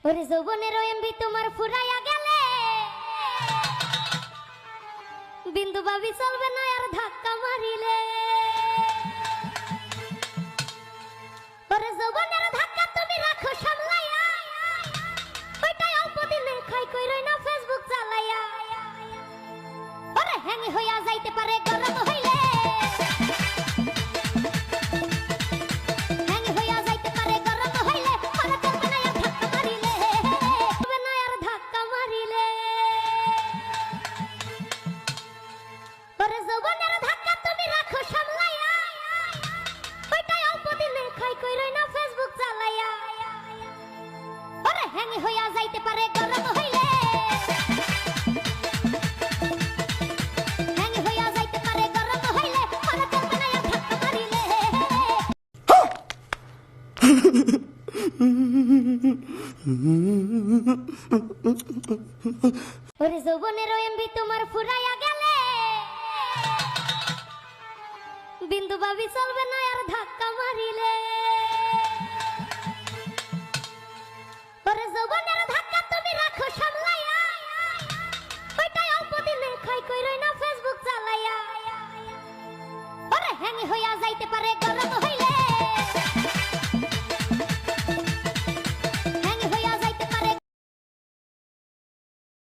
ওরে যৌবনের এমবি তোমার ফুরাইয়া গেলে বিন্দু ভাবি চলবে না আর ধাক্কা মারিলে। ওরে যৌবনের ধাক্কা তুমি রাখো সামলাইয়া, ওইটাই অল্প দিনে খাই কইরই না ফেসবুক চালাইয়া। ওরে হ্যাঙ্গি হইয়া যাইতে পারে গরম হইলে, হ্যাঙ্গি হইয়া যাইতে পারে গরম হইলে, হ্যাঙ্গি হইয়া যাইতে পারে গরম হইলে, মনে চলবে না আর ধাক্কা মারিলে। ওরে যৌবনের এমবি তোমার ফুরাইয়া গেলে বিন্দু ভাবি চলবে না আর ধাক্কা মারিলে। ওরে যৌবনের